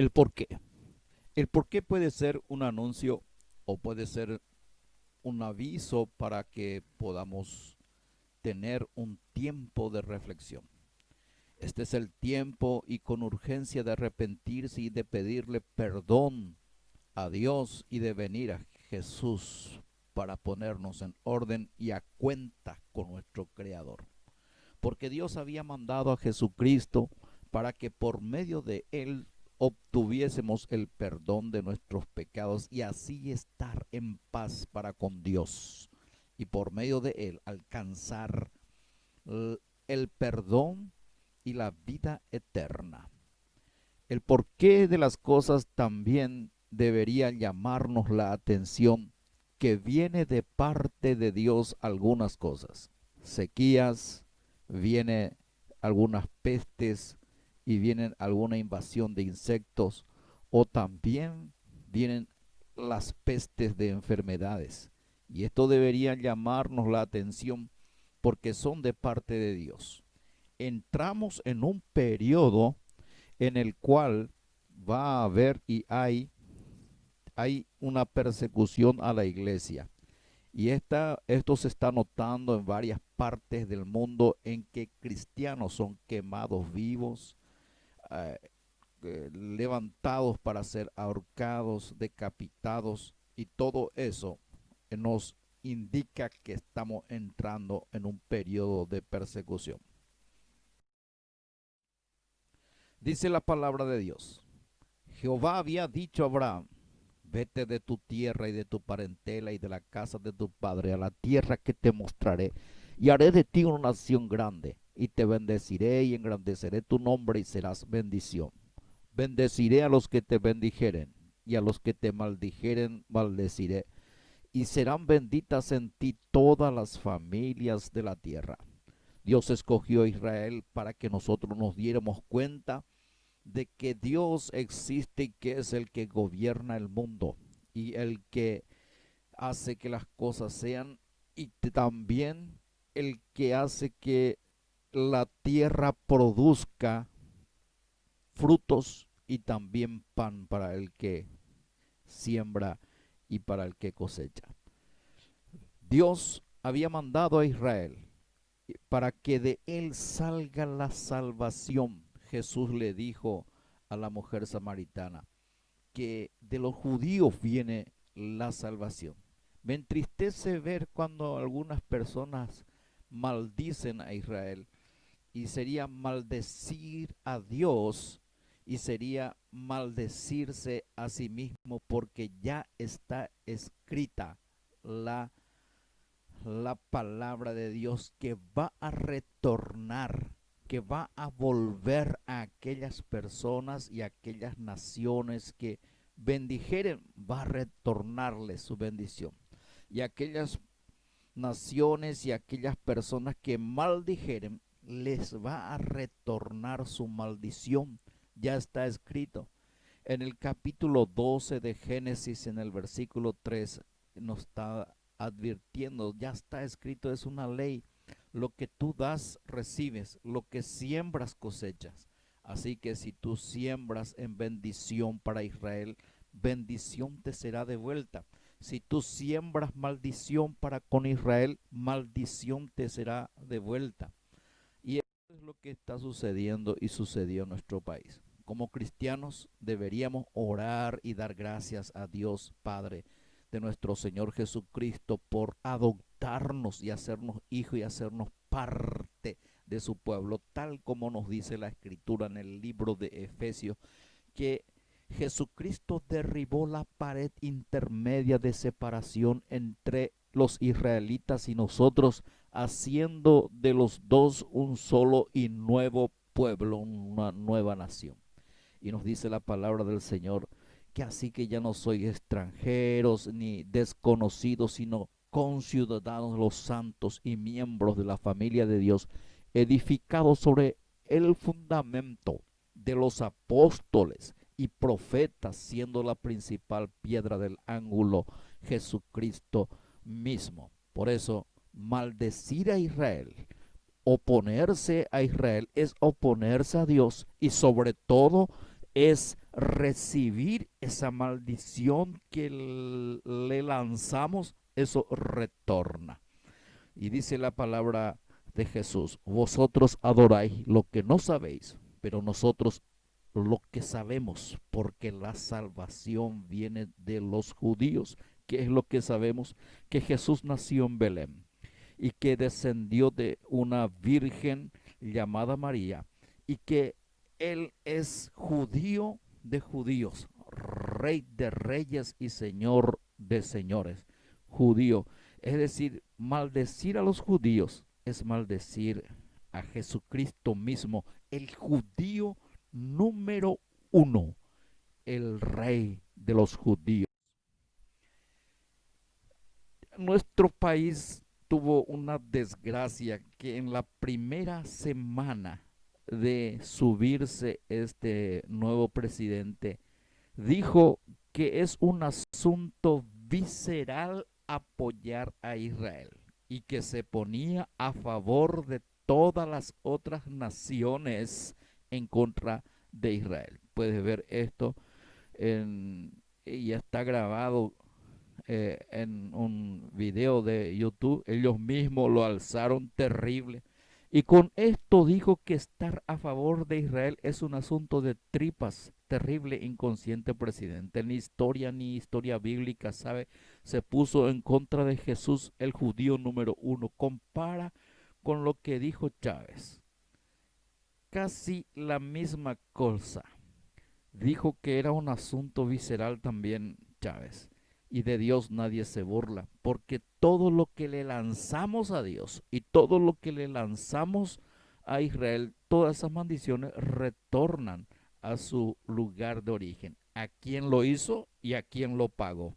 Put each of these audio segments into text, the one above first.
El por qué. El por qué puede ser un anuncio o puede ser un aviso para que podamos tener un tiempo de reflexión. Este es el tiempo y con urgencia de arrepentirse y de pedirle perdón a Dios y de venir a Jesús para ponernos en orden y a cuenta con nuestro Creador. Porque Dios había mandado a Jesucristo para que por medio de Él obtuviésemos el perdón de nuestros pecados y así estar en paz para con Dios. Y por medio de Él alcanzar el perdón y la vida eterna. El porqué de las cosas también debería llamarnos la atención, que viene de parte de Dios algunas cosas. Sequías, viene algunas pestes y vienen alguna invasión de insectos o también vienen las pestes de enfermedades. Y esto debería llamarnos la atención porque son de parte de Dios. Entramos en un periodo en el cual va a haber y hay una persecución a la iglesia. Y esto se está notando en varias partes del mundo en que cristianos son quemados vivos, eh, levantados para ser ahorcados, decapitados, y todo eso nos indica que estamos entrando en un periodo de persecución. Dice la palabra de Dios. Jehová había dicho a Abraham, vete de tu tierra y de tu parentela y de la casa de tu padre a la tierra que te mostraré, y haré de ti una nación grande, y te bendeciré y engrandeceré tu nombre y serás bendición. Bendeciré a los que te bendijeren, y a los que te maldijeren maldeciré, y serán benditas en ti todas las familias de la tierra. Dios escogió a Israel para que nosotros nos diéramos cuenta de que Dios existe y que es el que gobierna el mundo y el que hace que las cosas sean y también el que hace que la tierra produzca frutos y también pan para el que siembra y para el que cosecha. Dios había mandado a Israel para que de él salga la salvación. Jesús le dijo a la mujer samaritana que de los judíos viene la salvación. Me entristece ver cuando algunas personas maldicen a Israel, y sería maldecir a Dios y sería maldecirse a sí mismo, porque ya está escrita la la palabra de Dios que va a retornar, que va a volver a aquellas personas y a aquellas naciones que bendijeren, va a retornarles su bendición. Y aquellas naciones y aquellas personas que maldijeren, les va a retornar su maldición. Ya está escrito. En el capítulo 12 de Génesis, en el versículo 3, nos está advirtiendo, ya está escrito, es una ley. Lo que tú das, recibes. Lo que siembras, cosechas. Así que si tú siembras en bendición para Israel, bendición te será devuelta. Si tú siembras maldición para con Israel, maldición te será devuelta. Y eso es lo que está sucediendo y sucedió en nuestro país. Como cristianos deberíamos orar y dar gracias a Dios Padre de nuestro Señor Jesucristo por adoptarnos y hacernos hijos y hacernos parte de su pueblo, tal como nos dice la Escritura en el libro de Efesios, que Jesucristo derribó la pared intermedia de separación entre los israelitas y nosotros, haciendo de los dos un solo y nuevo pueblo, una nueva nación. Y nos dice la palabra del Señor que así que ya no sois extranjeros ni desconocidos, sino conciudadanos los santos y miembros de la familia de Dios, edificados sobre el fundamento de los apóstoles y profetas, siendo la principal piedra del ángulo Jesucristo mismo. Por eso, maldecir a Israel, oponerse a Israel, es oponerse a Dios, y sobre todo es recibir esa maldición que le lanzamos, eso retorna. Y dice la palabra de Jesús: vosotros adoráis lo que no sabéis, pero nosotros lo que sabemos, porque la salvación viene de los judíos. ¿Qué es lo que sabemos? Que Jesús nació en Belén y que descendió de una virgen llamada María, y que Él es judío de judíos, rey de reyes y señor de señores. Judío, es decir, maldecir a los judíos es maldecir a Jesucristo mismo, el judío número uno, el rey de los judíos. Nuestro país tuvo una desgracia que en la primera semana de subirse este nuevo presidente dijo que es un asunto visceral apoyar a Israel y que se ponía a favor de todas las otras naciones en contra de Israel. Puedes ver esto y ya está grabado en un video de YouTube. Ellos mismos lo alzaron terrible. Y con esto dijo que estar a favor de Israel es un asunto de tripas. Terrible, inconsciente presidente. Ni historia bíblica sabe. Se puso en contra de Jesús, el judío número uno. Compara con lo que dijo Chávez. Casi la misma cosa. Dijo que era un asunto visceral también Chávez. Y de Dios nadie se burla, porque todo lo que le lanzamos a Dios y todo lo que le lanzamos a Israel, todas esas maldiciones retornan a su lugar de origen, a quien lo hizo y a quien lo pagó.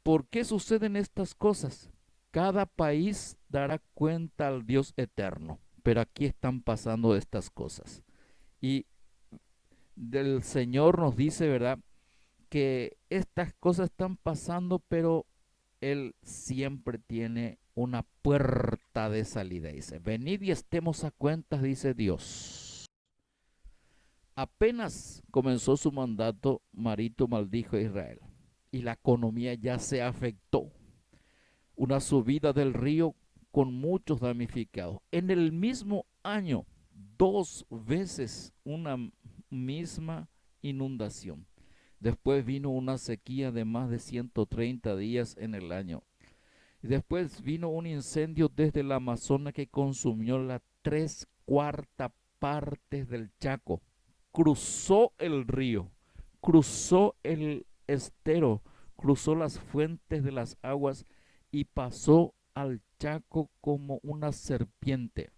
¿Por qué suceden estas cosas? Cada país dará cuenta al Dios eterno, pero aquí están pasando estas cosas. Y del Señor nos dice, ¿verdad?, que estas cosas están pasando, pero Él siempre tiene una puerta de salida. Dice, venid y estemos a cuentas, dice Dios. Apenas comenzó su mandato, Marito maldijo a Israel y la economía ya se afectó. Una subida del río con muchos damnificados. En el mismo año, 2 veces una misma inundación. Después vino una sequía de más de 130 días en el año. Y después vino un incendio desde el Amazonas que consumió las 3/4 partes del Chaco. Cruzó el río, cruzó el estero, cruzó las fuentes de las aguas y pasó al Chaco como una serpiente.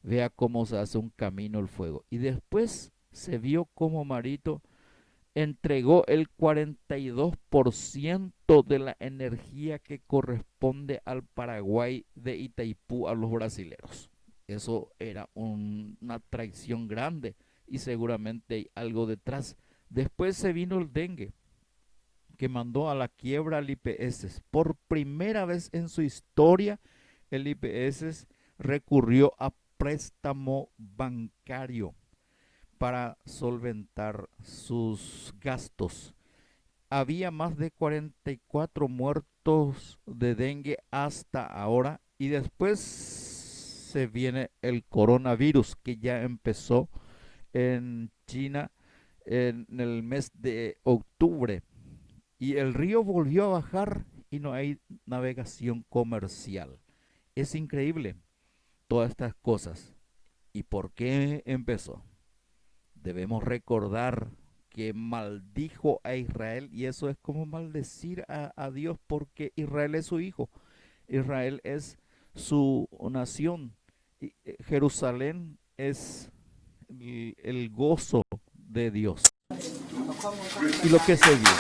Vea cómo se hace un camino el fuego. Y después se vio como Marito entregó el 42% de la energía que corresponde al Paraguay de Itaipú a los brasileros. Eso era una traición grande y seguramente hay algo detrás. Después se vino el dengue, que mandó a la quiebra al IPS. Por primera vez en su historia, el IPS recurrió a préstamo bancario para solventar sus gastos. Había más de 44 muertos de dengue hasta ahora, y después se viene el coronavirus que ya empezó en China en el mes de octubre, y el río volvió a bajar y no hay navegación comercial. Es increíble todas estas cosas. ¿Y por qué empezó? Debemos recordar que maldijo a Israel, y eso es como maldecir a Dios, porque Israel es su hijo, Israel es su nación, y Jerusalén es el gozo de Dios. Y lo que se vio.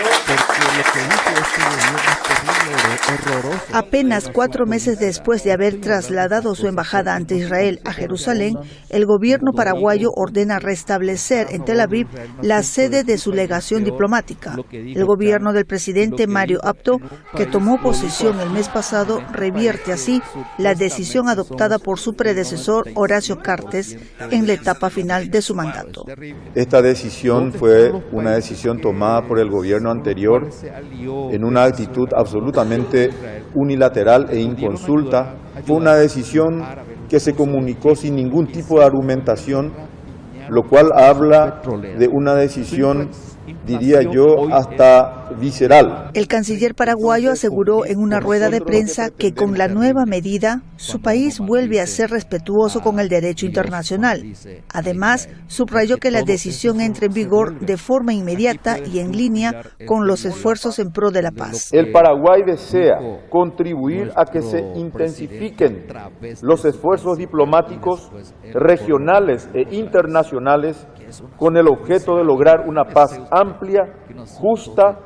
porque lo que dice este gobierno es terrible, horroroso. Apenas 4 meses después de haber trasladado su embajada ante Israel a Jerusalén, el gobierno paraguayo ordena restablecer en Tel Aviv la sede de su legación diplomática. El gobierno del presidente Mario Abdo, que tomó posesión el mes pasado, revierte así la decisión adoptada por su predecesor Horacio Cartes en la etapa final de su mandato. Esta decisión fue una decisión tomada por el gobierno anterior en una actitud absolutamente unilateral e inconsulta. Fue una decisión que se comunicó sin ningún tipo de argumentación, lo cual habla de una decisión, diría yo, hasta visceral. El canciller paraguayo aseguró en una rueda de prensa que con la nueva medida su país vuelve a ser respetuoso con el derecho internacional. Además, subrayó que la decisión entra en vigor de forma inmediata y en línea con los esfuerzos en pro de la paz. El Paraguay desea contribuir a que se intensifiquen los esfuerzos diplomáticos regionales e internacionales con el objeto de lograr una paz amplia, justa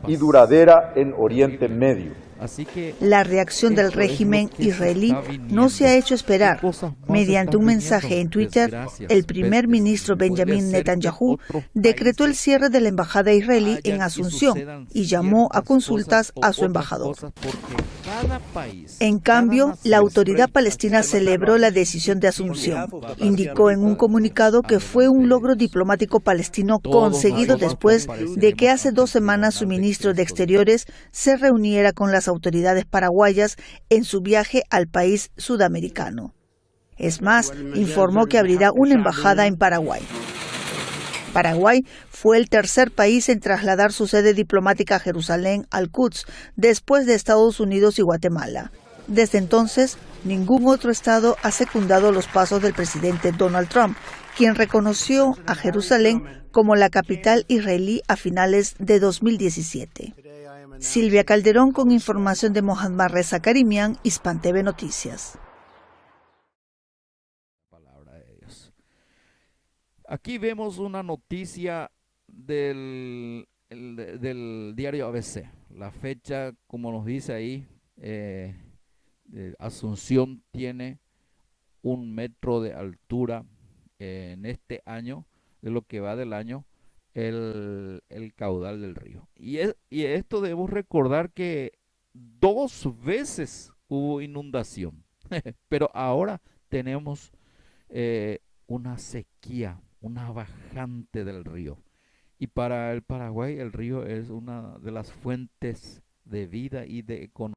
y duradera en Oriente Medio. La reacción del régimen israelí no se ha hecho esperar. Mediante un mensaje en Twitter, el primer ministro Benjamin Netanyahu decretó el cierre de la embajada israelí en Asunción y llamó a consultas a su embajador. En cambio, la autoridad palestina celebró la decisión de Asunción. Indicó en un comunicado que fue un logro diplomático palestino conseguido después de que hace 2 semanas su ministro de Exteriores se reuniera con las autoridades paraguayas en su viaje al país sudamericano. Es más, informó que abrirá una embajada en Paraguay. Paraguay fue el tercer país en trasladar su sede diplomática a Jerusalén, al-Quds, después de Estados Unidos y Guatemala. Desde entonces, ningún otro estado ha secundado los pasos del presidente Donald Trump, quien reconoció a Jerusalén como la capital israelí a finales de 2017. Silvia Calderón con información de Mohammad Reza Karimian, Hispan TV Noticias. Aquí vemos una noticia del diario ABC. La fecha, como nos dice ahí, Asunción tiene 1 metro de altura en este año, de lo que va del año, el caudal del río. Y esto debemos recordar que 2 veces hubo inundación, pero ahora tenemos una sequía, una bajante del río. Y para el Paraguay el río es una de las fuentes de vida y de economía.